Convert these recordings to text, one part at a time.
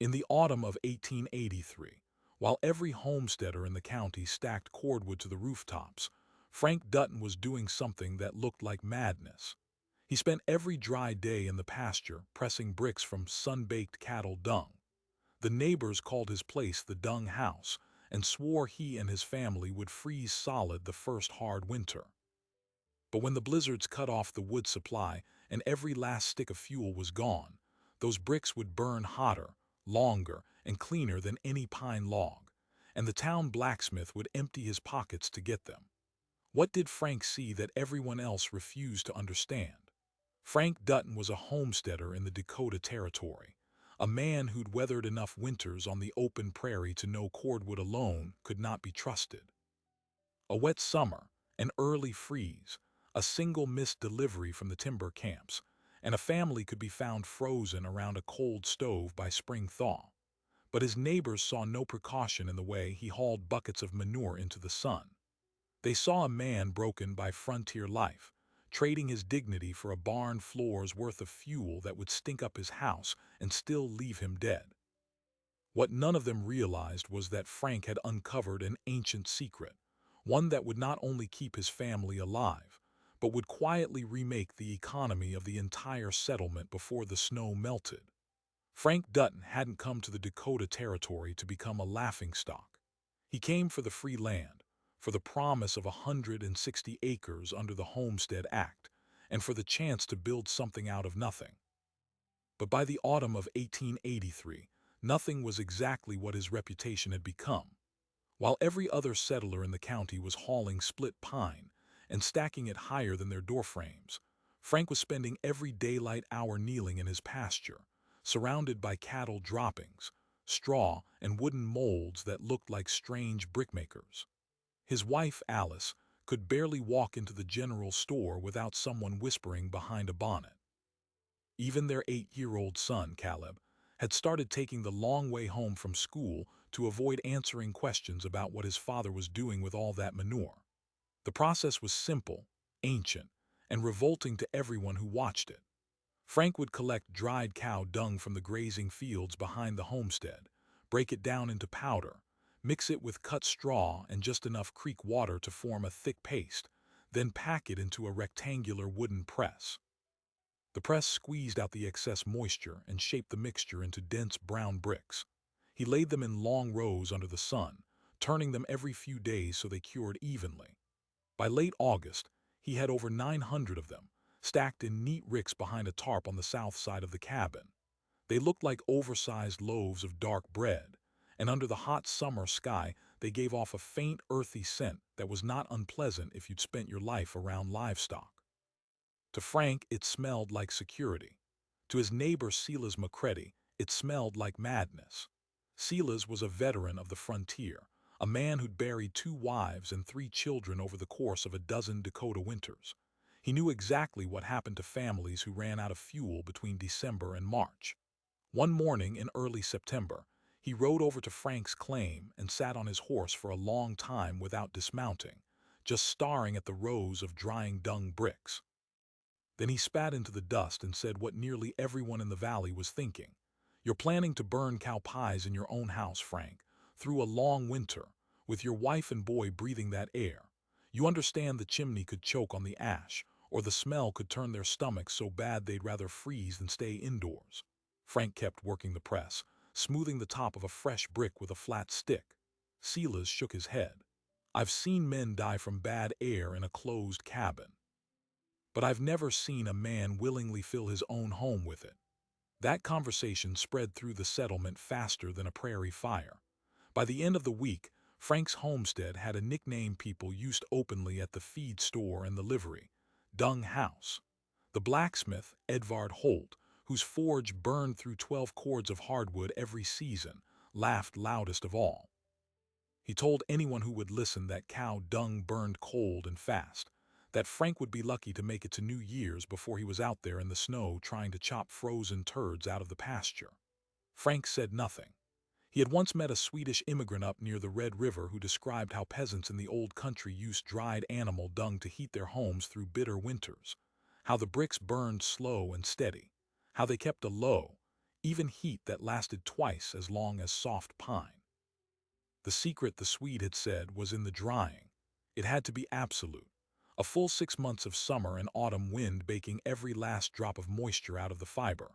In the autumn of 1883, while every homesteader in the county stacked cordwood to the rooftops, Frank Dutton was doing something that looked like madness. He spent every dry day in the pasture pressing bricks from sun-baked cattle dung. The neighbors called his place the Dung House and swore he and his family would freeze solid the first hard winter. But when the blizzards cut off the wood supply and every last stick of fuel was gone, those bricks would burn hotter, longer, and cleaner than any pine log, and the town blacksmith would empty his pockets to get them. What did Frank see that everyone else refused to understand? Frank Dutton was a homesteader in the Dakota Territory, a man who'd weathered enough winters on the open prairie to know cordwood alone could not be trusted. A wet summer, an early freeze, a single missed delivery from the timber camps, and a family could be found frozen around a cold stove by spring thaw. But his neighbors saw no precaution in the way he hauled buckets of manure into the sun. They saw a man broken by frontier life, trading his dignity for a barn floor's worth of fuel that would stink up his house and still leave him dead. What none of them realized was that Frank had uncovered an ancient secret, one that would not only keep his family alive, but would quietly remake the economy of the entire settlement before the snow melted. Frank Dutton hadn't come to the Dakota Territory to become a laughingstock. He came for the free land, for the promise of 160 acres under the Homestead Act, and for the chance to build something out of nothing. But by the autumn of 1883, nothing was exactly what his reputation had become. While every other settler in the county was hauling split pine and stacking it higher than their doorframes, Frank was spending every daylight hour kneeling in his pasture, surrounded by cattle droppings, straw, and wooden molds that looked like strange brickmakers. His wife, Alice, could barely walk into the general store without someone whispering behind a bonnet. Even their 8-year-old son, Caleb, had started taking the long way home from school to avoid answering questions about what his father was doing with all that manure. The process was simple, ancient, and revolting to everyone who watched it. Frank would collect dried cow dung from the grazing fields behind the homestead, break it down into powder, mix it with cut straw and just enough creek water to form a thick paste, then pack it into a rectangular wooden press. The press squeezed out the excess moisture and shaped the mixture into dense brown bricks. He laid them in long rows under the sun, turning them every few days so they cured evenly. By late August, he had over 900 of them, stacked in neat ricks behind a tarp on the south side of the cabin. They looked like oversized loaves of dark bread, and under the hot summer sky they gave off a faint earthy scent that was not unpleasant if you'd spent your life around livestock. To Frank, it smelled like security. To his neighbor Silas McCready, it smelled like madness. Silas was a veteran of the frontier, a man who'd buried 2 wives and 3 children over the course of a dozen Dakota winters. He knew exactly what happened to families who ran out of fuel between December and March. One morning in early September, he rode over to Frank's claim and sat on his horse for a long time without dismounting, just staring at the rows of drying dung bricks. Then he spat into the dust and said what nearly everyone in the valley was thinking. "You're planning to burn cow pies in your own house, Frank, through a long winter, with your wife and boy breathing that air. You understand the chimney could choke on the ash, or the smell could turn their stomachs so bad they'd rather freeze than stay indoors." Frank kept working the press, smoothing the top of a fresh brick with a flat stick. Silas shook his head. "I've seen men die from bad air in a closed cabin, but I've never seen a man willingly fill his own home with it." That conversation spread through the settlement faster than a prairie fire. By the end of the week, Frank's homestead had a nickname people used openly at the feed store and the livery: Dung House. The blacksmith, Edvard Holt, whose forge burned through 12 cords of hardwood every season, laughed loudest of all. He told anyone who would listen that cow dung burned cold and fast, that Frank would be lucky to make it to New Year's before he was out there in the snow trying to chop frozen turds out of the pasture. Frank said nothing. He had once met a Swedish immigrant up near the Red River who described how peasants in the old country used dried animal dung to heat their homes through bitter winters, how the bricks burned slow and steady, how they kept a low, even heat that lasted twice as long as soft pine. The secret, the Swede had said, was in the drying. It had to be absolute. A full 6 months of summer and autumn wind baking every last drop of moisture out of the fiber.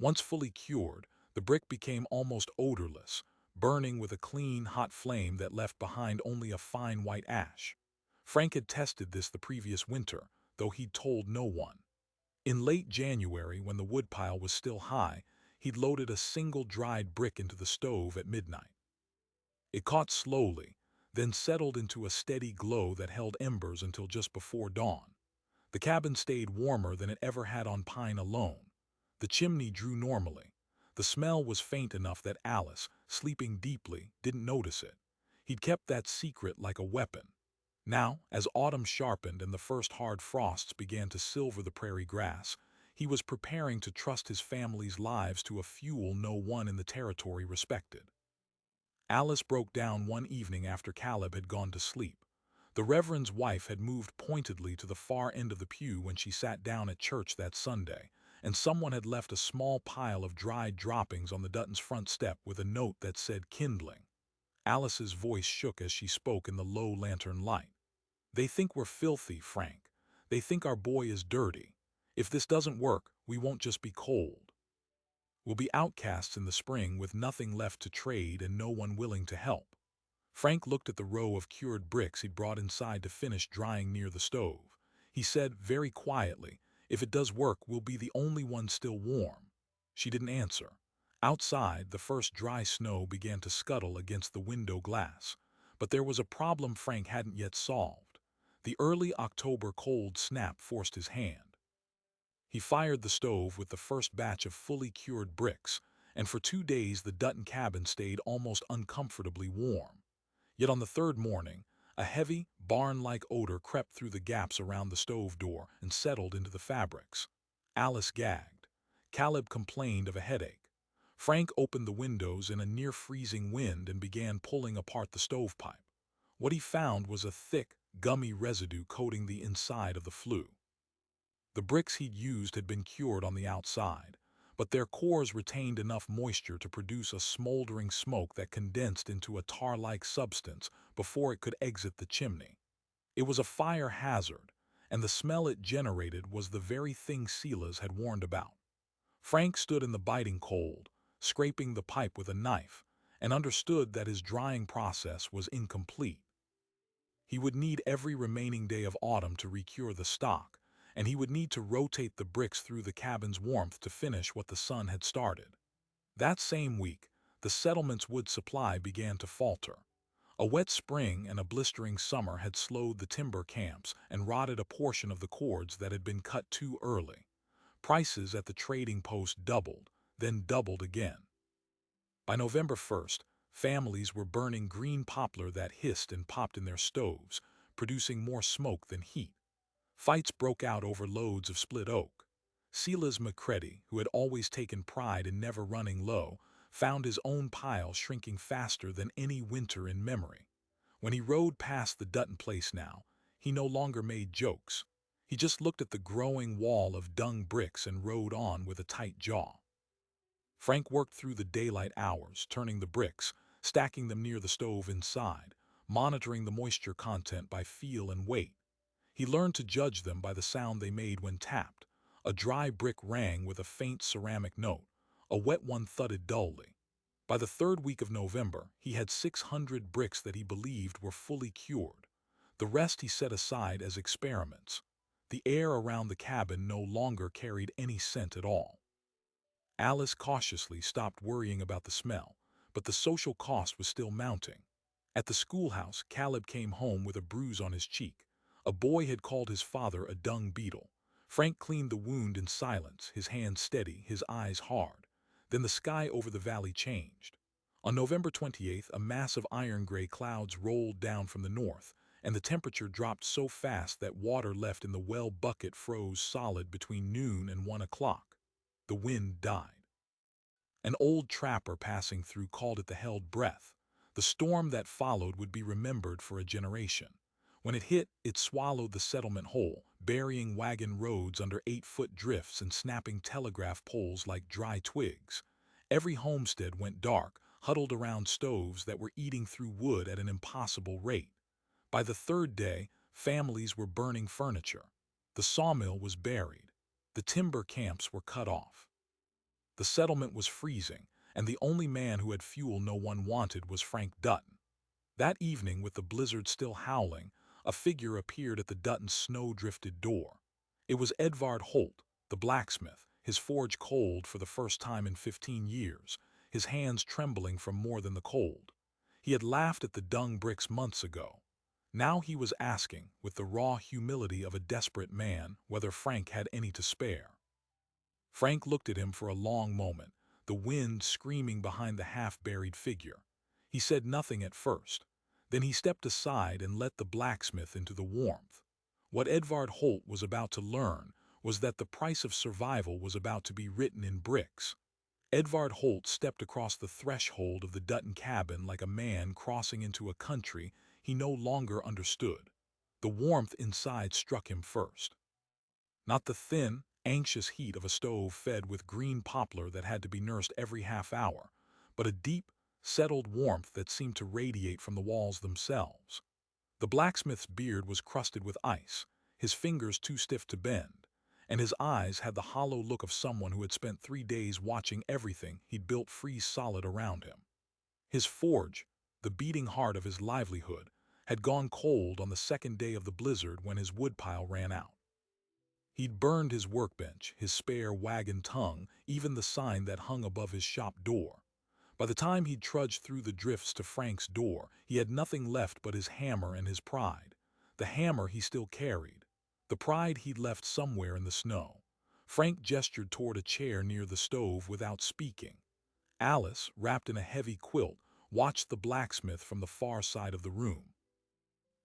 Once fully cured, the brick became almost odorless, burning with a clean, hot flame that left behind only a fine white ash. Frank had tested this the previous winter, though he'd told no one. In late January, when the woodpile was still high, he'd loaded a single dried brick into the stove at midnight. It caught slowly, then settled into a steady glow that held embers until just before dawn. The cabin stayed warmer than it ever had on pine alone. The chimney drew normally. The smell was faint enough that Alice, sleeping deeply, didn't notice it. He'd kept that secret like a weapon. Now, as autumn sharpened and the first hard frosts began to silver the prairie grass, he was preparing to trust his family's lives to a fuel no one in the territory respected. Alice broke down one evening after Caleb had gone to sleep. The Reverend's wife had moved pointedly to the far end of the pew when she sat down at church that Sunday, and someone had left a small pile of dried droppings on the Duttons' front step with a note that said kindling. Alice's voice shook as she spoke in the low lantern light. "They think we're filthy, Frank. They think our boy is dirty. If this doesn't work, we won't just be cold. We'll be outcasts in the spring with nothing left to trade and no one willing to help." Frank looked at the row of cured bricks he'd brought inside to finish drying near the stove. He said very quietly, "If it does work, we'll be the only ones still warm." She didn't answer. Outside, the first dry snow began to scuttle against the window glass. But there was a problem Frank hadn't yet solved. The early October cold snap forced his hand. He fired the stove with the first batch of fully cured bricks, and for 2 days the Dutton cabin stayed almost uncomfortably warm. Yet on the third morning, a heavy, barn-like odor crept through the gaps around the stove door and settled into the fabrics. Alice gagged. Caleb complained of a headache. Frank opened the windows in a near-freezing wind and began pulling apart the stovepipe. What he found was a thick, gummy residue coating the inside of the flue. The bricks he'd used had been cured on the outside, but their cores retained enough moisture to produce a smoldering smoke that condensed into a tar-like substance before it could exit the chimney. It was a fire hazard, and the smell it generated was the very thing Silas had warned about. Frank stood in the biting cold, scraping the pipe with a knife, and understood that his drying process was incomplete. He would need every remaining day of autumn to recure the stock, and he would need to rotate the bricks through the cabin's warmth to finish what the sun had started. That same week, the settlement's wood supply began to falter. A wet spring and a blistering summer had slowed the timber camps and rotted a portion of the cords that had been cut too early. Prices at the trading post doubled, then doubled again. By November 1st, families were burning green poplar that hissed and popped in their stoves, producing more smoke than heat. Fights broke out over loads of split oak. Silas McCready, who had always taken pride in never running low, found his own pile shrinking faster than any winter in memory. When he rode past the Dutton place now, he no longer made jokes. He just looked at the growing wall of dung bricks and rode on with a tight jaw. Frank worked through the daylight hours, turning the bricks, stacking them near the stove inside, monitoring the moisture content by feel and weight. He learned to judge them by the sound they made when tapped. A dry brick rang with a faint ceramic note. A wet one thudded dully. By the third week of November, he had 600 bricks that he believed were fully cured. The rest he set aside as experiments. The air around the cabin no longer carried any scent at all. Alice cautiously stopped worrying about the smell, but the social cost was still mounting. At the schoolhouse, Caleb came home with a bruise on his cheek. A boy had called his father a dung beetle. Frank cleaned the wound in silence, his hands steady, his eyes hard. Then the sky over the valley changed. On November 28th, a mass of iron-gray clouds rolled down from the north, and the temperature dropped so fast that water left in the well bucket froze solid between noon and 1 o'clock. The wind died. An old trapper passing through called it the held breath. The storm that followed would be remembered for a generation. When it hit, it swallowed the settlement whole, burying wagon roads under 8-foot drifts and snapping telegraph poles like dry twigs. Every homestead went dark, huddled around stoves that were eating through wood at an impossible rate. By the third day, families were burning furniture. The sawmill was buried. The timber camps were cut off. The settlement was freezing, and the only man who had fuel no one wanted was Frank Dutton. That evening, with the blizzard still howling, a figure appeared at the Duttons' snow-drifted door. It was Edvard Holt, the blacksmith, his forge cold for the first time in 15 years, his hands trembling from more than the cold. He had laughed at the dung bricks months ago. Now he was asking, with the raw humility of a desperate man, whether Frank had any to spare. Frank looked at him for a long moment, the wind screaming behind the half-buried figure. He said nothing at first. Then he stepped aside and let the blacksmith into the warmth. What Edvard Holt was about to learn was that the price of survival was about to be written in bricks. Edvard Holt stepped across the threshold of the Dutton cabin like a man crossing into a country he no longer understood. The warmth inside struck him first. Not the thin, anxious heat of a stove fed with green poplar that had to be nursed every half hour, but a deep, settled warmth that seemed to radiate from the walls themselves. The blacksmith's beard was crusted with ice, his fingers too stiff to bend, and his eyes had the hollow look of someone who had spent 3 days watching everything he'd built freeze solid around him. His forge, the beating heart of his livelihood, had gone cold on the second day of the blizzard when his woodpile ran out. He'd burned his workbench, his spare wagon tongue, even the sign that hung above his shop door. By the time he'd trudged through the drifts to Frank's door, he had nothing left but his hammer and his pride. The hammer he still carried. The pride he'd left somewhere in the snow. Frank gestured toward a chair near the stove without speaking. Alice, wrapped in a heavy quilt, watched the blacksmith from the far side of the room.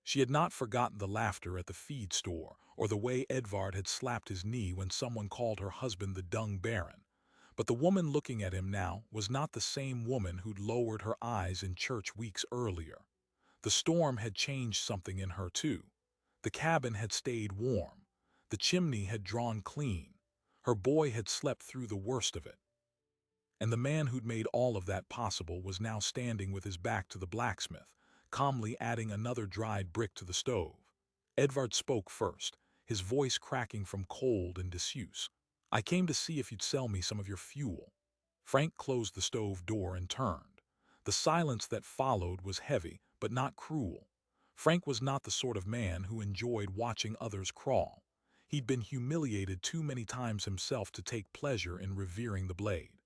She had not forgotten the laughter at the feed store or the way Edvard had slapped his knee when someone called her husband the Dung Baron. But the woman looking at him now was not the same woman who'd lowered her eyes in church weeks earlier. The storm had changed something in her too. The cabin had stayed warm. The chimney had drawn clean. Her boy had slept through the worst of it. And the man who'd made all of that possible was now standing with his back to the blacksmith, calmly adding another dried brick to the stove. Edvard spoke first, his voice cracking from cold and disuse. "I came to see if you'd sell me some of your fuel." Frank closed the stove door and turned. The silence that followed was heavy, but not cruel. Frank was not the sort of man who enjoyed watching others crawl. He'd been humiliated too many times himself to take pleasure in revering the blade.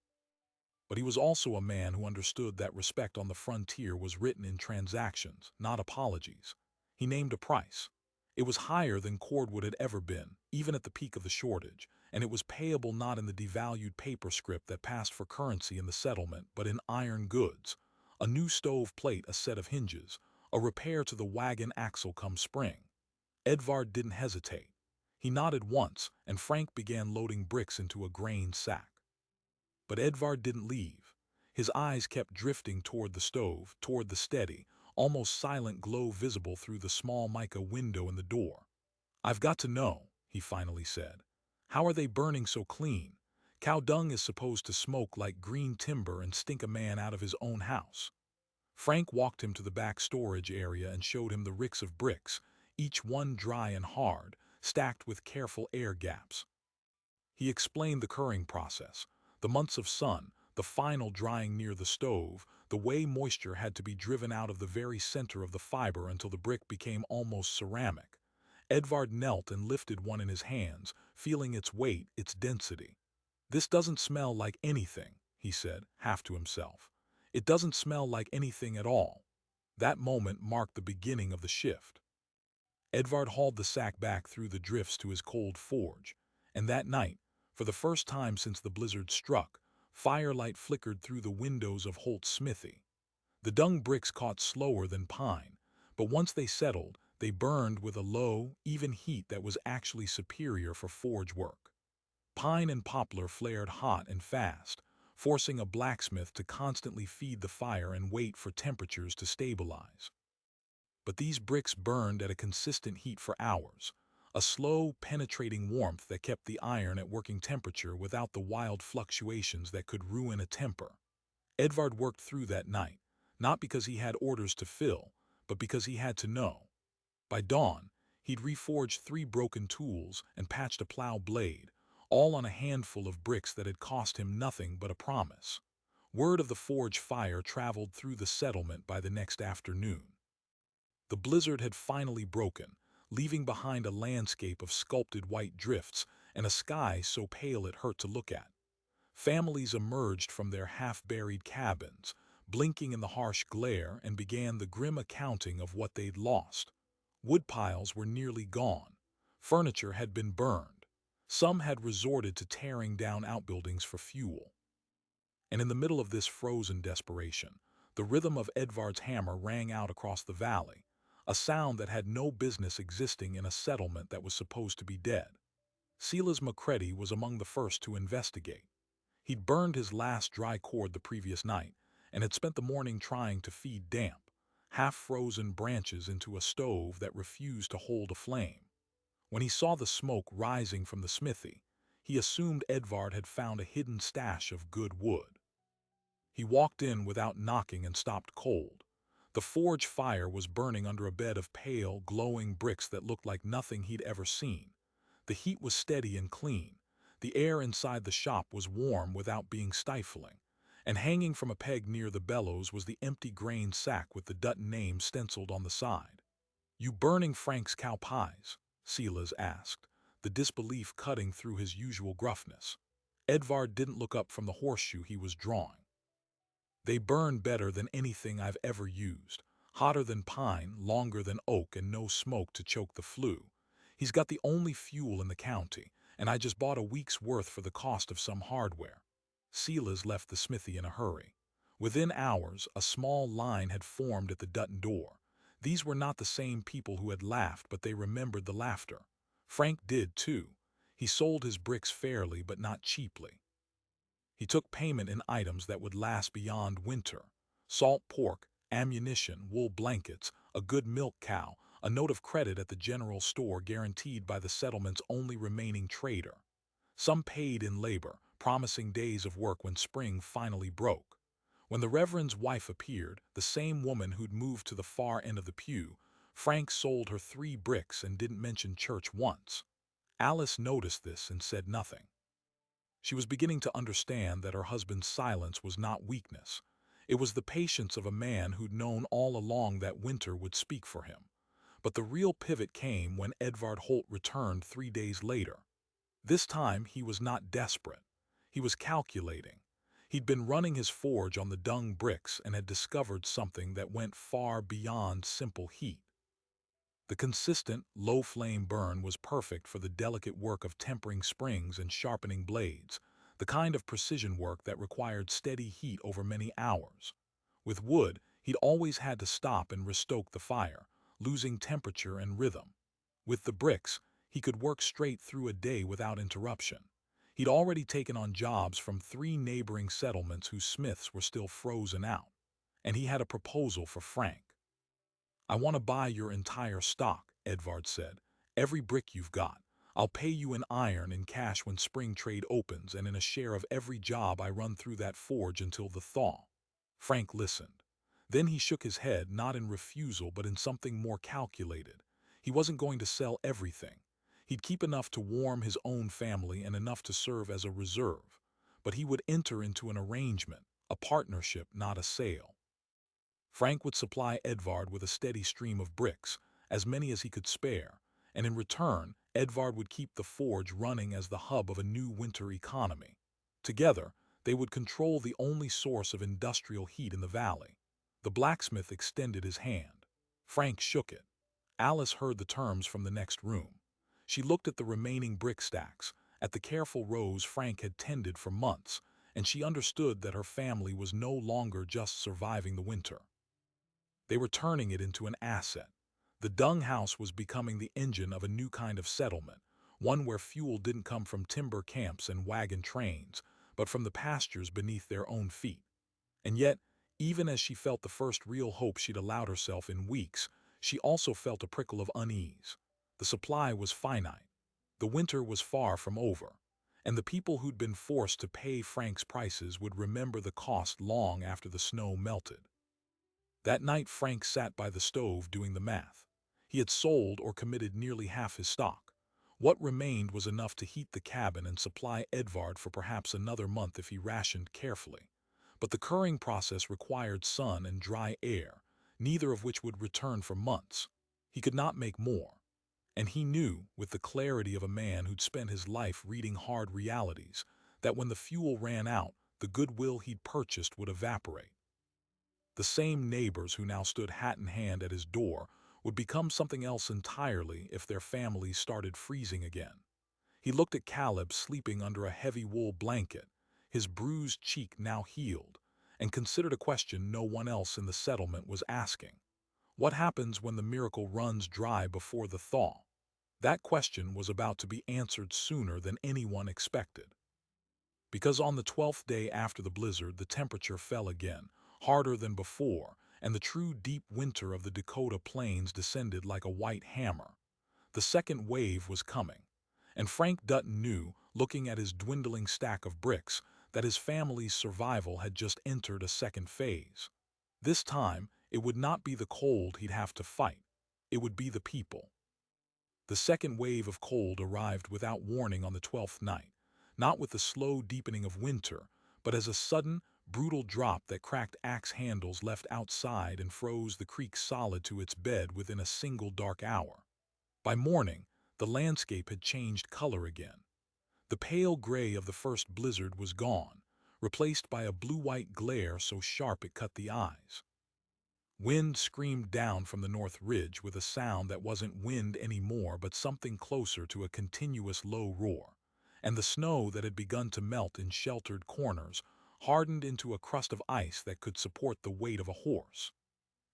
But he was also a man who understood that respect on the frontier was written in transactions, not apologies. He named a price. It was higher than cordwood had ever been, even at the peak of the shortage, and it was payable not in the devalued paper script that passed for currency in the settlement, but in iron goods. A new stove plate, a set of hinges, a repair to the wagon axle come spring. Edvard didn't hesitate. He nodded once, and Frank began loading bricks into a grain sack. But Edvard didn't leave. His eyes kept drifting toward the stove, toward the steady, almost silent glow visible through the small mica window in the door. "I've got to know," he finally said. "How are they burning so clean? Cow dung is supposed to smoke like green timber and stink a man out of his own house." Frank walked him to the back storage area and showed him the ricks of bricks, each one dry and hard, stacked with careful air gaps. He explained the curing process, the months of sun, the final drying near the stove, the way moisture had to be driven out of the very center of the fiber until the brick became almost ceramic. Edvard knelt and lifted one in his hands, feeling its weight, its density. "This doesn't smell like anything," he said, half to himself. "It doesn't smell like anything at all." That moment marked the beginning of the shift. Edvard hauled the sack back through the drifts to his cold forge, and that night, for the first time since the blizzard struck, firelight flickered through the windows of Holt's smithy. The dung bricks caught slower than pine, but once they settled, they burned with a low, even heat that was actually superior for forge work. Pine and poplar flared hot and fast, forcing a blacksmith to constantly feed the fire and wait for temperatures to stabilize. But these bricks burned at a consistent heat for hours, a slow, penetrating warmth that kept the iron at working temperature without the wild fluctuations that could ruin a temper. Edvard worked through that night, not because he had orders to fill, but because he had to know. By dawn, he'd reforged 3 broken tools and patched a plow blade, all on a handful of bricks that had cost him nothing but a promise. Word of the forge fire traveled through the settlement by the next afternoon. The blizzard had finally broken, leaving behind a landscape of sculpted white drifts and a sky so pale it hurt to look at. Families emerged from their half-buried cabins, blinking in the harsh glare, and began the grim accounting of what they'd lost. Woodpiles were nearly gone. Furniture had been burned. Some had resorted to tearing down outbuildings for fuel. And in the middle of this frozen desperation, the rhythm of Edvard's hammer rang out across the valley, a sound that had no business existing in a settlement that was supposed to be dead. Silas Macready was among the first to investigate. He'd burned his last dry cord the previous night and had spent the morning trying to feed damp, half-frozen branches into a stove that refused to hold a flame. When he saw the smoke rising from the smithy, he assumed Edvard had found a hidden stash of good wood. He walked in without knocking and stopped cold. The forge fire was burning under a bed of pale, glowing bricks that looked like nothing he'd ever seen. The heat was steady and clean. The air inside the shop was warm without being stifling, and hanging from a peg near the bellows was the empty grain sack with the Dutton name stenciled on the side. "You burning Frank's cow pies?" Silas asked, the disbelief cutting through his usual gruffness. Edvard didn't look up from the horseshoe he was drawing. "They burn better than anything I've ever used. Hotter than pine, longer than oak, and no smoke to choke the flue. He's got the only fuel in the county, and I just bought a week's worth for the cost of some hardware." Silas left the smithy in a hurry. Within hours, a small line had formed at the Dutton door. These were not the same people who had laughed, but they remembered the laughter. Frank did, too. He sold his bricks fairly, but not cheaply. He took payment in items that would last beyond winter: salt pork, ammunition, wool blankets, a good milk cow, a note of credit at the general store guaranteed by the settlement's only remaining trader. Some paid in labor, promising days of work when spring finally broke. When the Reverend's wife appeared, the same woman who'd moved to the far end of the pew, Frank sold her 3 bricks and didn't mention church once. Alice noticed this and said nothing. She was beginning to understand that her husband's silence was not weakness. It was the patience of a man who'd known all along that winter would speak for him. But the real pivot came when Edvard Holt returned 3 days later. This time he was not desperate. He was calculating. He'd been running his forge on the dung bricks and had discovered something that went far beyond simple heat. The consistent, low-flame burn was perfect for the delicate work of tempering springs and sharpening blades, the kind of precision work that required steady heat over many hours. With wood, he'd always had to stop and restoke the fire, losing temperature and rhythm. With the bricks, he could work straight through a day without interruption. He'd already taken on jobs from 3 neighboring settlements whose smiths were still frozen out. And he had a proposal for Frank. "I want to buy your entire stock," Edvard said. "Every brick you've got. I'll pay you in iron and cash when spring trade opens, and in a share of every job I run through that forge until the thaw." Frank listened. Then he shook his head, not in refusal but in something more calculated. He wasn't going to sell everything. He'd keep enough to warm his own family and enough to serve as a reserve. But he would enter into an arrangement, a partnership, not a sale. Frank would supply Edvard with a steady stream of bricks, as many as he could spare, and in return, Edvard would keep the forge running as the hub of a new winter economy. Together, they would control the only source of industrial heat in the valley. The blacksmith extended his hand. Frank shook it. Alice heard the terms from the next room. She looked at the remaining brick stacks, at the careful rows Frank had tended for months, and she understood that her family was no longer just surviving the winter. They were turning it into an asset. The Dung house was becoming the engine of a new kind of settlement, one where fuel didn't come from timber camps and wagon trains, but from the pastures beneath their own feet. And yet, even as she felt the first real hope she'd allowed herself in weeks, she also felt a prickle of unease. The supply was finite. The winter was far from over, and the people who'd been forced to pay Frank's prices would remember the cost long after the snow melted. That night Frank sat by the stove doing the math. He had sold or committed nearly half his stock. What remained was enough to heat the cabin and supply Edvard for perhaps another month if he rationed carefully. But the curing process required sun and dry air, neither of which would return for months. He could not make more. And he knew, with the clarity of a man who'd spent his life reading hard realities, that when the fuel ran out, the goodwill he'd purchased would evaporate. The same neighbors who now stood hat in hand at his door would become something else entirely if their families started freezing again. He looked at Caleb sleeping under a heavy wool blanket, his bruised cheek now healed, and considered a question no one else in the settlement was asking. What happens when the miracle runs dry before the thaw? That question was about to be answered sooner than anyone expected. Because on the 12th day after the blizzard, the temperature fell again, harder than before, and the true deep winter of the Dakota plains descended like a white hammer. The second wave was coming, and Frank Dutton knew, looking at his dwindling stack of bricks, that his family's survival had just entered a second phase. This time, it would not be the cold he'd have to fight. It would be the people. The second wave of cold arrived without warning on the 12th night, not with the slow deepening of winter, but as a sudden, brutal drop that cracked axe handles left outside and froze the creek solid to its bed within a single dark hour. By morning, the landscape had changed color again. The pale gray of the first blizzard was gone, replaced by a blue-white glare so sharp it cut the eyes. Wind screamed down from the north ridge with a sound that wasn't wind anymore but something closer to a continuous low roar, and the snow that had begun to melt in sheltered corners hardened into a crust of ice that could support the weight of a horse.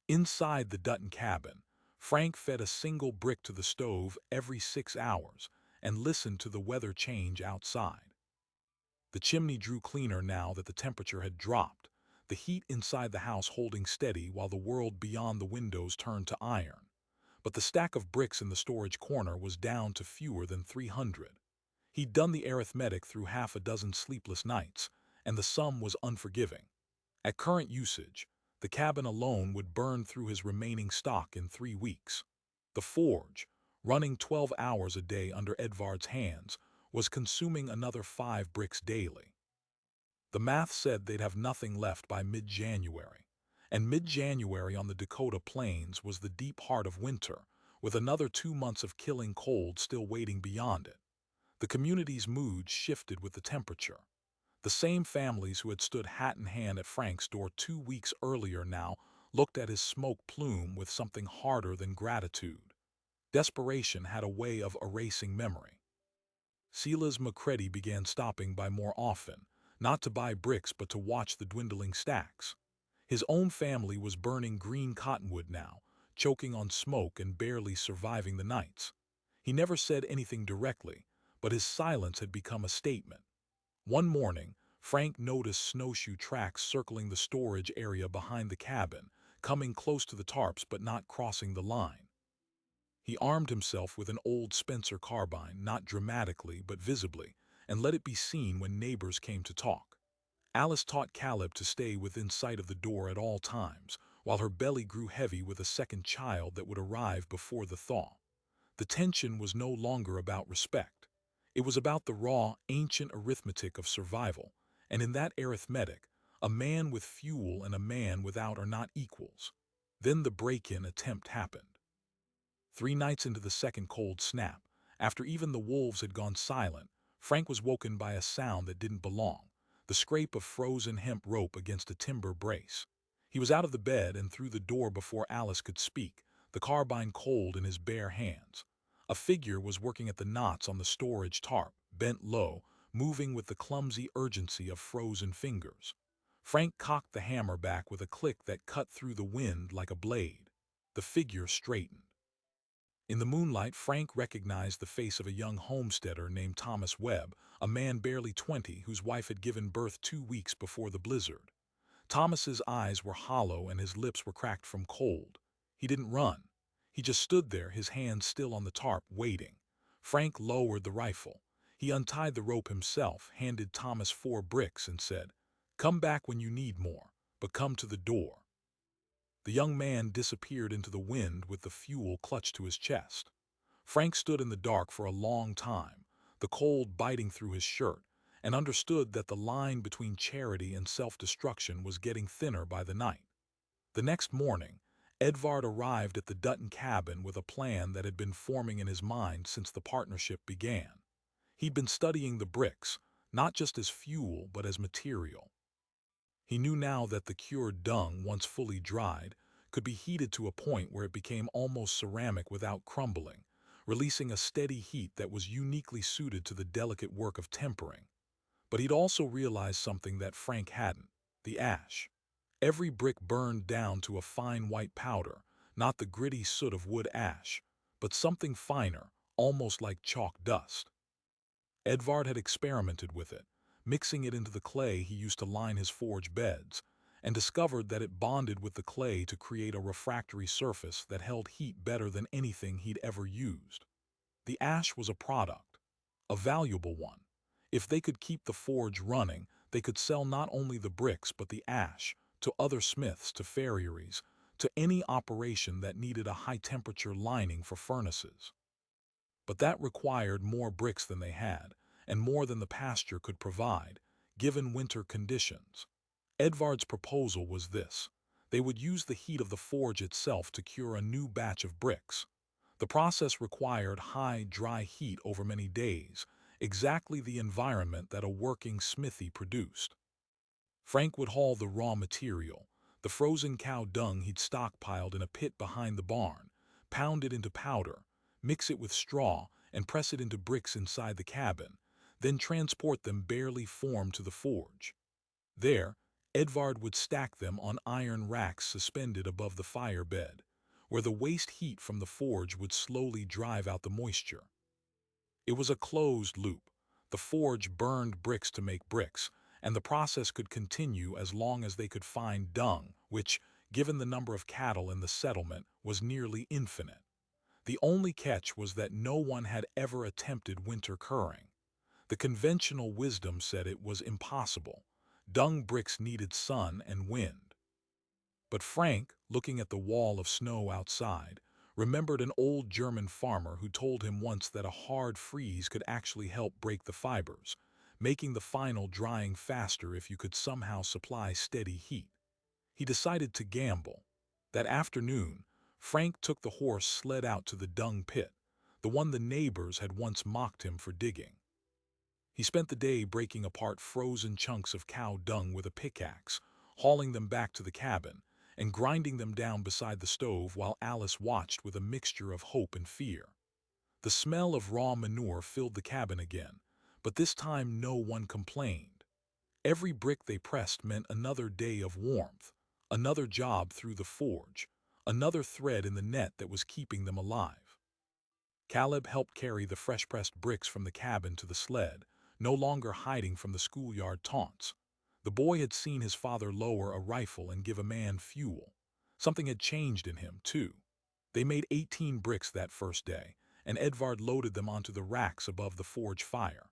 Inside the Dutton cabin, Frank fed a single brick to the stove every 6 hours and listened to the weather change outside. The chimney drew cleaner now that the temperature had dropped, the heat inside the house holding steady while the world beyond the windows turned to iron. But the stack of bricks in the storage corner was down to fewer than 300. He'd done the arithmetic through half a dozen sleepless nights, and the sum was unforgiving. At current usage, the cabin alone would burn through his remaining stock in 3 weeks. The forge, running 12 hours a day under Edvard's hands, was consuming another 5 bricks daily. The math said they'd have nothing left by mid-January, and mid-January on the Dakota plains was the deep heart of winter, with another 2 months of killing cold still waiting beyond it. The community's mood shifted with the temperature. The same families who had stood hat in hand at Frank's door 2 weeks earlier now looked at his smoke plume with something harder than gratitude. Desperation had a way of erasing memory. Silas McCready began stopping by more often, not to buy bricks but to watch the dwindling stacks. His own family was burning green cottonwood now, choking on smoke and barely surviving the nights. He never said anything directly, but his silence had become a statement. One morning, Frank noticed snowshoe tracks circling the storage area behind the cabin, coming close to the tarps but not crossing the line. He armed himself with an old Spencer carbine, not dramatically but visibly, and let it be seen when neighbors came to talk. Alice taught Caleb to stay within sight of the door at all times, while her belly grew heavy with a second child that would arrive before the thaw. The tension was no longer about respect. It was about the raw, ancient arithmetic of survival, and in that arithmetic, a man with fuel and a man without are not equals. Then the break-in attempt happened. 3 nights into the second cold snap, after even the wolves had gone silent, Frank was woken by a sound that didn't belong, the scrape of frozen hemp rope against a timber brace. He was out of the bed and through the door before Alice could speak, the carbine cold in his bare hands. A figure was working at the knots on the storage tarp, bent low, moving with the clumsy urgency of frozen fingers. Frank cocked the hammer back with a click that cut through the wind like a blade. The figure straightened. In the moonlight, Frank recognized the face of a young homesteader named Thomas Webb, a man barely 20 whose wife had given birth 2 weeks before the blizzard. Thomas's eyes were hollow and his lips were cracked from cold. He didn't run. He just stood there, his hands still on the tarp, waiting. Frank lowered the rifle. He untied the rope himself, handed Thomas 4 bricks, and said, "Come back when you need more, but come to the door." The young man disappeared into the wind with the fuel clutched to his chest. Frank stood in the dark for a long time, the cold biting through his shirt, and understood that the line between charity and self-destruction was getting thinner by the night. The next morning, Edvard arrived at the Dutton cabin with a plan that had been forming in his mind since the partnership began. He'd been studying the bricks, not just as fuel but as material. He knew now that the cured dung, once fully dried, could be heated to a point where it became almost ceramic without crumbling, releasing a steady heat that was uniquely suited to the delicate work of tempering. But he'd also realized something that Frank hadn't: the ash. Every brick burned down to a fine white powder, not the gritty soot of wood ash, but something finer, almost like chalk dust. Edvard had experimented with it, mixing it into the clay he used to line his forge beds, and discovered that it bonded with the clay to create a refractory surface that held heat better than anything he'd ever used. The ash was a product, a valuable one. If they could keep the forge running, they could sell not only the bricks but the ash to other smiths, to farrieries, to any operation that needed a high-temperature lining for furnaces. But that required more bricks than they had, and more than the pasture could provide, given winter conditions. Edvard's proposal was this: they would use the heat of the forge itself to cure a new batch of bricks. The process required high, dry heat over many days, exactly the environment that a working smithy produced. Frank would haul the raw material, the frozen cow dung he'd stockpiled in a pit behind the barn, pound it into powder, mix it with straw, and press it into bricks inside the cabin, then transport them barely formed to the forge. There, Edvard would stack them on iron racks suspended above the fire bed, where the waste heat from the forge would slowly drive out the moisture. It was a closed loop. The forge burned bricks to make bricks, and the process could continue as long as they could find dung, which, given the number of cattle in the settlement, was nearly infinite. The only catch was that no one had ever attempted winter curing. The conventional wisdom said it was impossible. Dung bricks needed sun and wind. But Frank, looking at the wall of snow outside, remembered an old German farmer who told him once that a hard freeze could actually help break the fibers, making the final drying faster if you could somehow supply steady heat. He decided to gamble. That afternoon, Frank took the horse sled out to the dung pit, the one the neighbors had once mocked him for digging. He spent the day breaking apart frozen chunks of cow dung with a pickaxe, hauling them back to the cabin, and grinding them down beside the stove while Alice watched with a mixture of hope and fear. The smell of raw manure filled the cabin again, but this time no one complained. Every brick they pressed meant another day of warmth, another job through the forge, another thread in the net that was keeping them alive. Caleb helped carry the fresh-pressed bricks from the cabin to the sled, no longer hiding from the schoolyard taunts. The boy had seen his father lower a rifle and give a man fuel. Something had changed in him, too. They made 18 bricks that first day, and Edvard loaded them onto the racks above the forge fire.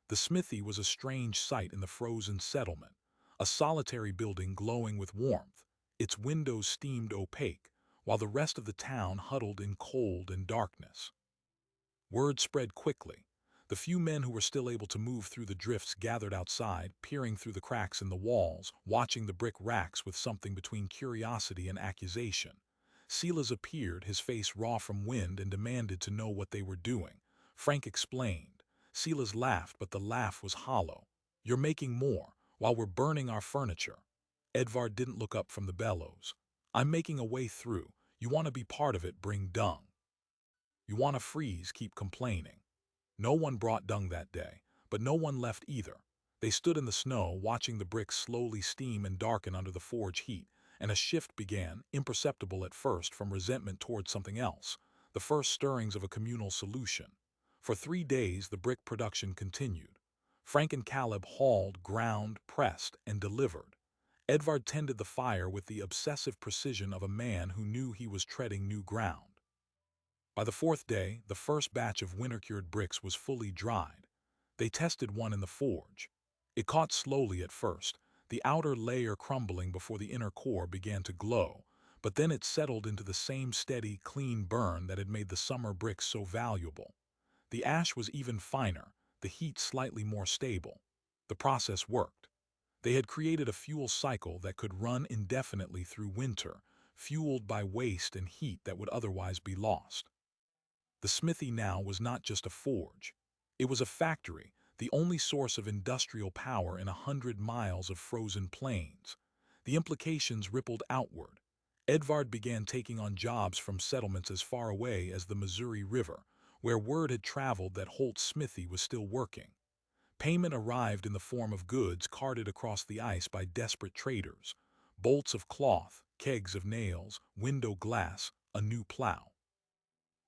The smithy was a strange sight in the frozen settlement, a solitary building glowing with warmth, its windows steamed opaque, while the rest of the town huddled in cold and darkness. Word spread quickly. The few men who were still able to move through the drifts gathered outside, peering through the cracks in the walls, watching the brick racks with something between curiosity and accusation. Silas appeared, his face raw from wind, and demanded to know what they were doing. Frank explained. Silas laughed, but the laugh was hollow. "You're making more, while we're burning our furniture." Edvard didn't look up from the bellows. "I'm making a way through. You want to be part of it, bring dung. You want to freeze, keep complaining." No one brought dung that day, but no one left either. They stood in the snow, watching the bricks slowly steam and darken under the forge heat, and a shift began, imperceptible at first, from resentment towards something else, the first stirrings of a communal solution. For 3 days, the brick production continued. Frank and Caleb hauled, ground, pressed, and delivered. Edvard tended the fire with the obsessive precision of a man who knew he was treading new ground. By the fourth day, the first batch of winter-cured bricks was fully dried. They tested one in the forge. It caught slowly at first, the outer layer crumbling before the inner core began to glow, but then it settled into the same steady, clean burn that had made the summer bricks so valuable. The ash was even finer, the heat slightly more stable. The process worked. They had created a fuel cycle that could run indefinitely through winter, fueled by waste and heat that would otherwise be lost. The smithy now was not just a forge. It was a factory, the only source of industrial power in 100 miles of frozen plains. The implications rippled outward. Edvard began taking on jobs from settlements as far away as the Missouri River, where word had traveled that Holt's smithy was still working. Payment arrived in the form of goods carted across the ice by desperate traders: bolts of cloth, kegs of nails, window glass, a new plow.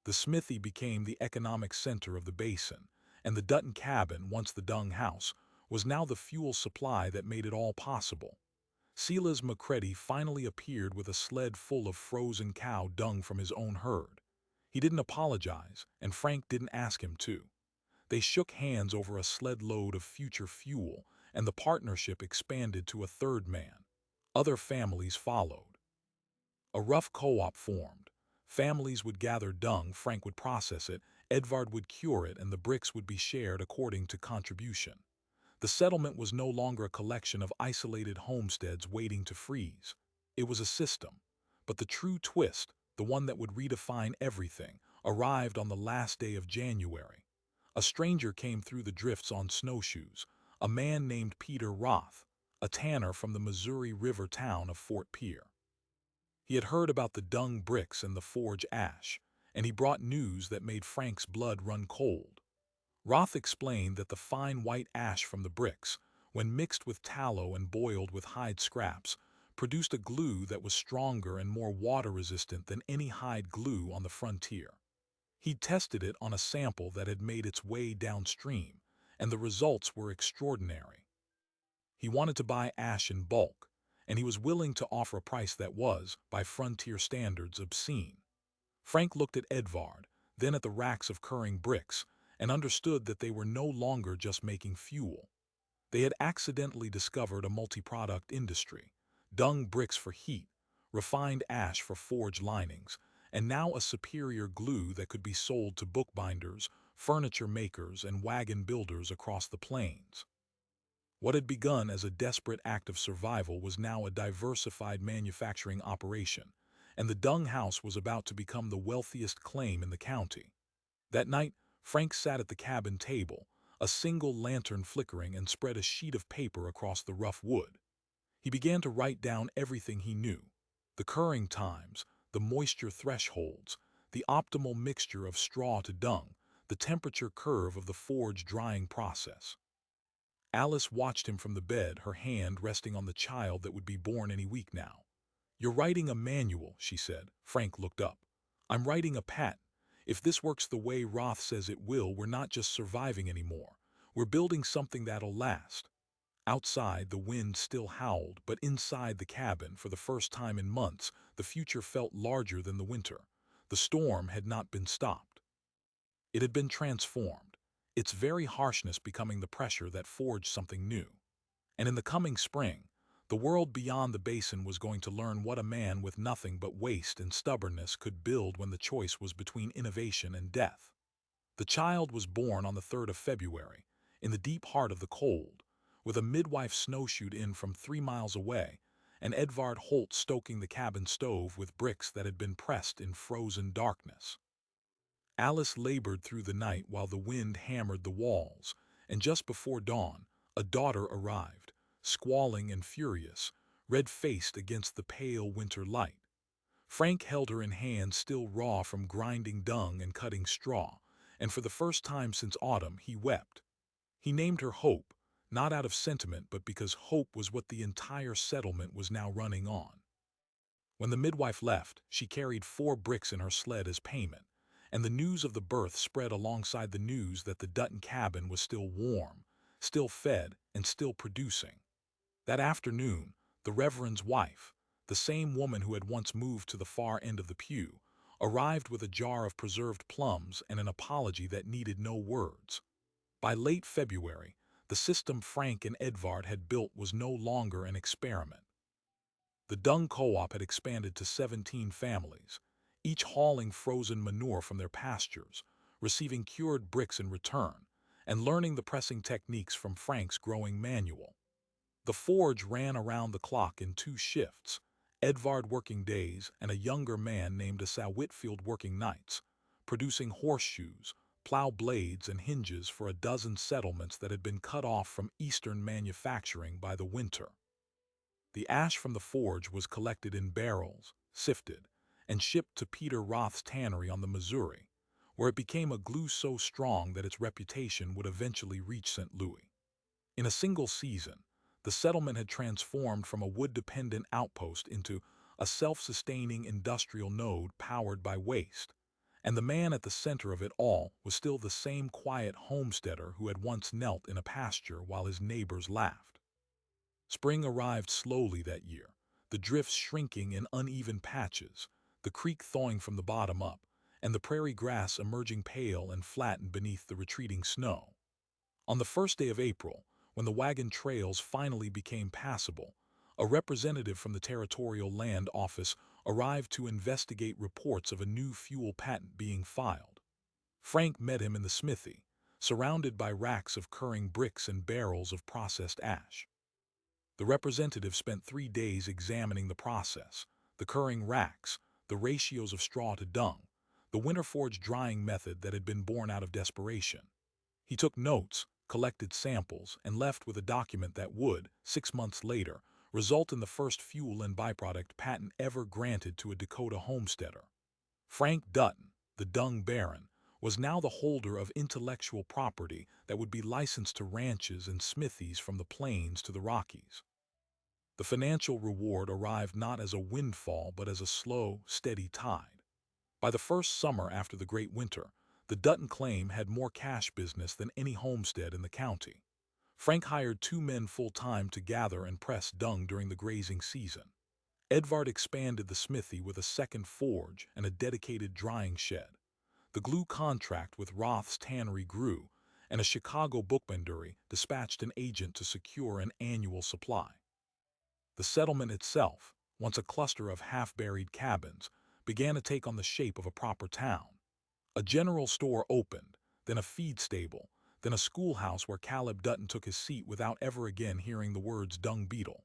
The smithy became the economic center of the basin, and the Dutton cabin, once the Dung house, was now the fuel supply that made it all possible. Silas Macready finally appeared with a sled full of frozen cow dung from his own herd. He didn't apologize, and Frank didn't ask him to. They shook hands over a sled load of future fuel, and the partnership expanded to a third man. Other families followed. A rough co-op formed. Families would gather dung, Frank would process it, Edvard would cure it, and the bricks would be shared according to contribution. The settlement was no longer a collection of isolated homesteads waiting to freeze. It was a system. But the true twist, the one that would redefine everything, arrived on the last day of January. A stranger came through the drifts on snowshoes, a man named Peter Roth, a tanner from the Missouri River town of Fort Pierre. He had heard about the dung bricks and the forge ash, and he brought news that made Frank's blood run cold. Roth explained that the fine white ash from the bricks, when mixed with tallow and boiled with hide scraps, produced a glue that was stronger and more water-resistant than any hide glue on the frontier. He'd tested it on a sample that had made its way downstream, and the results were extraordinary. He wanted to buy ash in bulk, and he was willing to offer a price that was, by frontier standards, obscene. Frank looked at Edvard, then at the racks of curing bricks, and understood that they were no longer just making fuel. They had accidentally discovered a multi-product industry: dung bricks for heat, refined ash for forge linings, and now a superior glue that could be sold to bookbinders, furniture makers, and wagon builders across the plains. What had begun as a desperate act of survival was now a diversified manufacturing operation, and the Dung house was about to become the wealthiest claim in the county. That night, Frank sat at the cabin table, a single lantern flickering, and spread a sheet of paper across the rough wood. He began to write down everything he knew: the curing times, the moisture thresholds, the optimal mixture of straw to dung, the temperature curve of the forge drying process. Alice watched him from the bed, her hand resting on the child that would be born any week now. "You're writing a manual," she said. Frank looked up. "I'm writing a patent. If this works the way Roth says it will, we're not just surviving anymore. We're building something that'll last." Outside, the wind still howled, but inside the cabin, for the first time in months, the future felt larger than the winter. The storm had not been stopped. It had been transformed, its very harshness becoming the pressure that forged something new. And in the coming spring, the world beyond the basin was going to learn what a man with nothing but waste and stubbornness could build when the choice was between innovation and death. The child was born on the 3rd of February, in the deep heart of the cold, with a midwife snowshoed in from 3 miles away, and Edvard Holt stoking the cabin stove with bricks that had been pressed in frozen darkness. Alice labored through the night while the wind hammered the walls, and just before dawn, a daughter arrived, squalling and furious, red-faced against the pale winter light. Frank held her in hands still raw from grinding dung and cutting straw, and for the first time since autumn he wept. He named her Hope, not out of sentiment but because hope was what the entire settlement was now running on. When the midwife left, she carried 4 bricks in her sled as payment, and the news of the birth spread alongside the news that the Dutton cabin was still warm, still fed, and still producing. That afternoon, the Reverend's wife, the same woman who had once moved to the far end of the pew, arrived with a jar of preserved plums and an apology that needed no words. By late February, the system Frank and Edvard had built was no longer an experiment. The Dung co-op had expanded to 17 families, each hauling frozen manure from their pastures, receiving cured bricks in return, and learning the pressing techniques from Frank's growing manual. The forge ran around the clock in 2 shifts, Edvard working days and a younger man named Asa Whitfield working nights, producing horseshoes, plow blades, and hinges for a dozen settlements that had been cut off from Eastern manufacturing by the winter. The ash from the forge was collected in barrels, sifted, and shipped to Peter Roth's tannery on the Missouri, where it became a glue so strong that its reputation would eventually reach St. Louis. In a single season, the settlement had transformed from a wood-dependent outpost into a self-sustaining industrial node powered by waste, and the man at the center of it all was still the same quiet homesteader who had once knelt in a pasture while his neighbors laughed. Spring arrived slowly that year, the drifts shrinking in uneven patches, the creek thawing from the bottom up, and the prairie grass emerging pale and flattened beneath the retreating snow. On the first day of April, when the wagon trails finally became passable, a representative from the Territorial Land Office arrived to investigate reports of a new fuel patent being filed. Frank met him in the smithy, surrounded by racks of curing bricks and barrels of processed ash. The representative spent 3 days examining the process, the curing racks, the ratios of straw to dung, the winter forge drying method that had been born out of desperation. He took notes, collected samples, and left with a document that would, 6 months later, result in the first fuel and byproduct patent ever granted to a Dakota homesteader. Frank Dutton, the Dung Baron, was now the holder of intellectual property that would be licensed to ranches and smithies from the plains to the Rockies. The financial reward arrived not as a windfall but as a slow, steady tide. By the first summer after the Great Winter, the Dutton claim had more cash business than any homestead in the county. Frank hired 2 men full-time to gather and press dung during the grazing season. Edvard expanded the smithy with a second forge and a dedicated drying shed. The glue contract with Roth's tannery grew, and a Chicago bookbindery dispatched an agent to secure an annual supply. The settlement itself, once a cluster of half-buried cabins, began to take on the shape of a proper town. A general store opened, then a feed stable, then a schoolhouse where Caleb Dutton took his seat without ever again hearing the words dung beetle.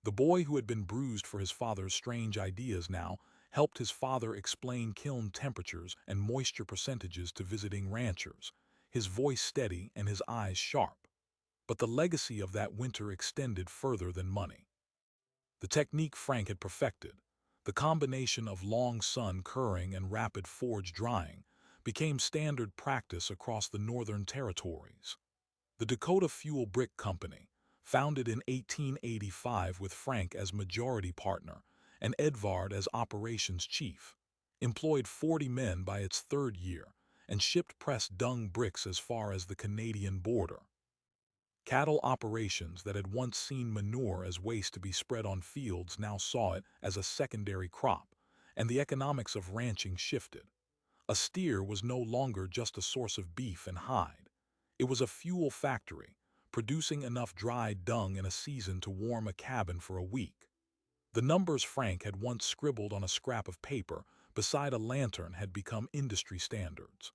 The boy who had been bruised for his father's strange ideas now helped his father explain kiln temperatures and moisture percentages to visiting ranchers, his voice steady and his eyes sharp. But the legacy of that winter extended further than money. The technique Frank had perfected, the combination of long sun curing and rapid forge drying, became standard practice across the Northern Territories. The Dakota Fuel Brick Company, founded in 1885 with Frank as majority partner and Edvard as operations chief, employed 40 men by its 3rd year and shipped pressed dung bricks as far as the Canadian border. Cattle operations that had once seen manure as waste to be spread on fields now saw it as a secondary crop, and the economics of ranching shifted. A steer was no longer just a source of beef and hide. It was a fuel factory, producing enough dry dung in a season to warm a cabin for a week. The numbers Frank had once scribbled on a scrap of paper beside a lantern had become industry standards.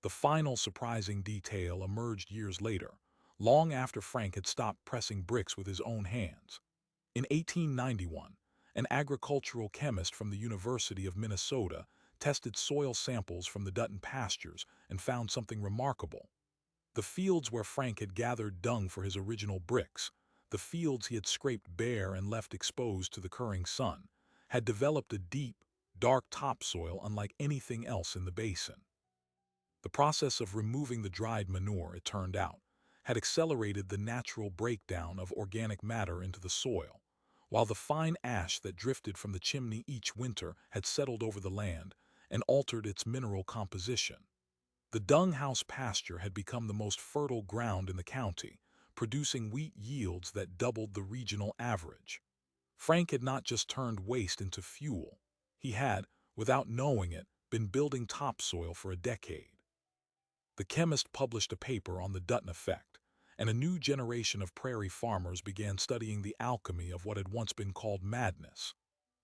The final surprising detail emerged years later, long after Frank had stopped pressing bricks with his own hands. In 1891, an agricultural chemist from the University of Minnesota tested soil samples from the Dutton pastures and found something remarkable. The fields where Frank had gathered dung for his original bricks, the fields he had scraped bare and left exposed to the curing sun, had developed a deep, dark topsoil unlike anything else in the basin. The process of removing the dried manure, it turned out, had accelerated the natural breakdown of organic matter into the soil, while the fine ash that drifted from the chimney each winter had settled over the land and altered its mineral composition. The Dung house pasture had become the most fertile ground in the county, producing wheat yields that doubled the regional average. Frank had not just turned waste into fuel. He had, without knowing it, been building topsoil for a decade. The chemist published a paper on the Dutton effect, and a new generation of prairie farmers began studying the alchemy of what had once been called madness.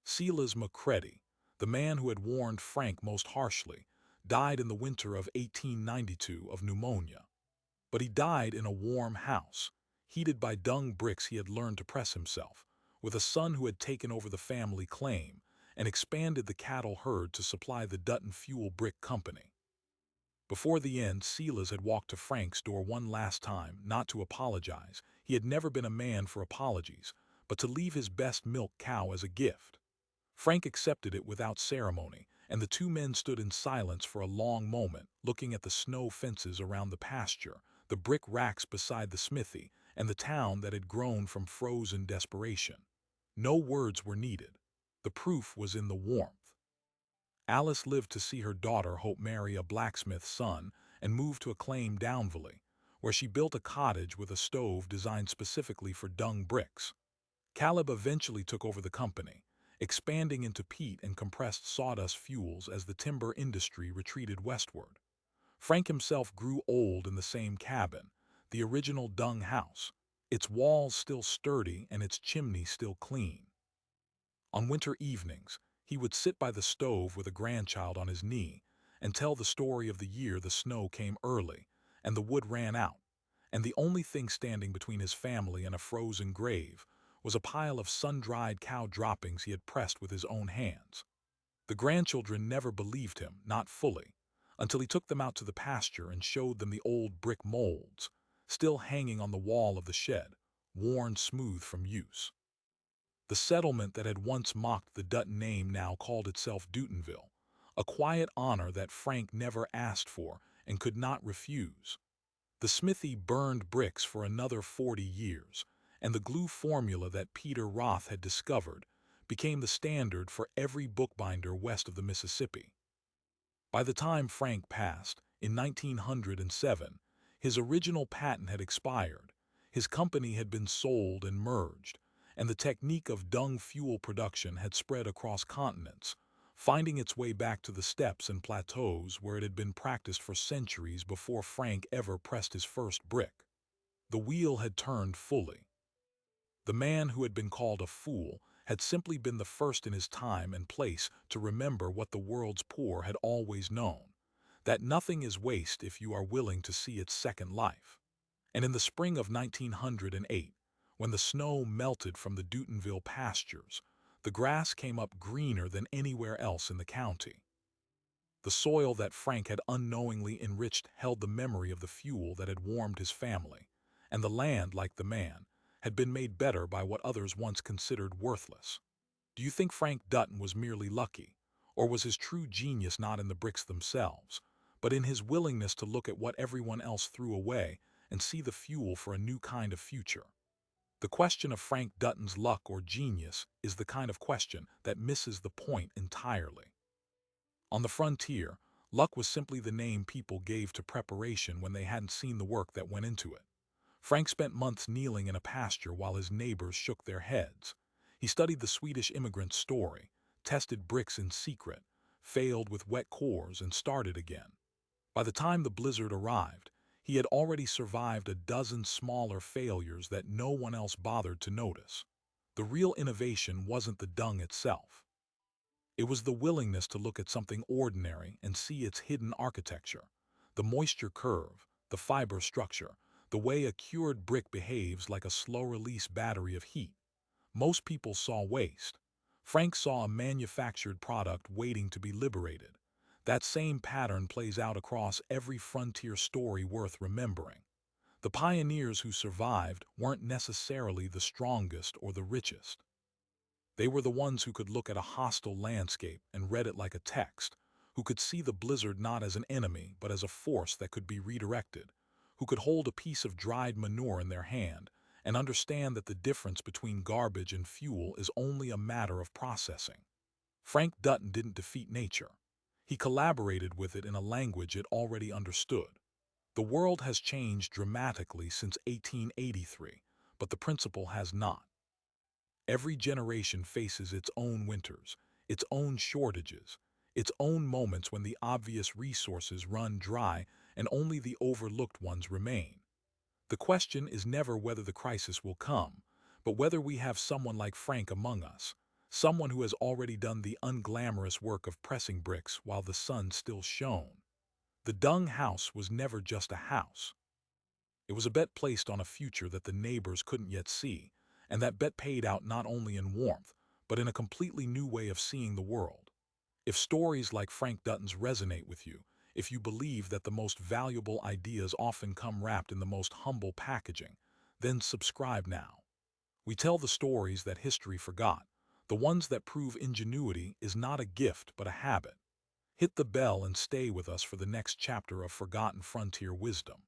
Silas Macready, the man who had warned Frank most harshly, died in the winter of 1892 of pneumonia. But he died in a warm house, heated by dung bricks he had learned to press himself, with a son who had taken over the family claim and expanded the cattle herd to supply the Dutton Fuel Brick Company. Before the end, Silas had walked to Frank's door one last time, not to apologize. He had never been a man for apologies, but to leave his best milk cow as a gift. Frank accepted it without ceremony, and the two men stood in silence for a long moment, looking at the snow fences around the pasture, the brick racks beside the smithy, and the town that had grown from frozen desperation. No words were needed. The proof was in the warmth. Alice lived to see her daughter Hope marry a blacksmith's son and move to Acclaim Downvalley, where she built a cottage with a stove designed specifically for dung bricks. Caleb eventually took over the company, expanding into peat and compressed sawdust fuels as the timber industry retreated westward. Frank himself grew old in the same cabin, the original dung house, its walls still sturdy and its chimney still clean. On winter evenings, he would sit by the stove with a grandchild on his knee and tell the story of the year the snow came early and the wood ran out, and the only thing standing between his family and a frozen grave was a pile of sun-dried cow droppings he had pressed with his own hands. The grandchildren never believed him, not fully, until he took them out to the pasture and showed them the old brick molds, still hanging on the wall of the shed, worn smooth from use. The settlement that had once mocked the Dutton name now called itself Dutonville, a quiet honor that Frank never asked for and could not refuse. The smithy burned bricks for another 40 years, and the glue formula that Peter Roth had discovered became the standard for every bookbinder west of the Mississippi. By the time Frank passed, in 1907, his original patent had expired, his company had been sold and merged, and the technique of dung fuel production had spread across continents, finding its way back to the steppes and plateaus where it had been practiced for centuries before Frank ever pressed his first brick. The wheel had turned fully. The man who had been called a fool had simply been the first in his time and place to remember what the world's poor had always known, that nothing is waste if you are willing to see its second life. And in the spring of 1908, when the snow melted from the Dutonville pastures, the grass came up greener than anywhere else in the county. The soil that Frank had unknowingly enriched held the memory of the fuel that had warmed his family, and the land, like the man, had been made better by what others once considered worthless. Do you think Frank Dutton was merely lucky, or was his true genius not in the bricks themselves, but in his willingness to look at what everyone else threw away and see the fuel for a new kind of future? The question of Frank Dutton's luck or genius is the kind of question that misses the point entirely. On the frontier, luck was simply the name people gave to preparation when they hadn't seen the work that went into it. Frank spent months kneeling in a pasture while his neighbors shook their heads. He studied the Swedish immigrant's story, tested bricks in secret, failed with wet cores, and started again. By the time the blizzard arrived, he had already survived a dozen smaller failures that no one else bothered to notice. The real innovation wasn't the dung itself. It was the willingness to look at something ordinary and see its hidden architecture, the moisture curve, the fiber structure, the way a cured brick behaves like a slow-release battery of heat. Most people saw waste. Frank saw a manufactured product waiting to be liberated. That same pattern plays out across every frontier story worth remembering. The pioneers who survived weren't necessarily the strongest or the richest. They were the ones who could look at a hostile landscape and read it like a text, who could see the blizzard not as an enemy but as a force that could be redirected, who could hold a piece of dried manure in their hand and understand that the difference between garbage and fuel is only a matter of processing. Frank Dutton didn't defeat nature. He collaborated with it in a language it already understood. The world has changed dramatically since 1883, but the principle has not. Every generation faces its own winters, its own shortages, its own moments when the obvious resources run dry and only the overlooked ones remain. The question is never whether the crisis will come, but whether we have someone like Frank among us, someone who has already done the unglamorous work of pressing bricks while the sun still shone. The Dung house was never just a house. It was a bet placed on a future that the neighbors couldn't yet see, and that bet paid out not only in warmth, but in a completely new way of seeing the world. If stories like Frank Dutton's resonate with you, if you believe that the most valuable ideas often come wrapped in the most humble packaging, then subscribe now. We tell the stories that history forgot, the ones that prove ingenuity is not a gift but a habit. Hit the bell and stay with us for the next chapter of Forgotten Frontier Wisdom.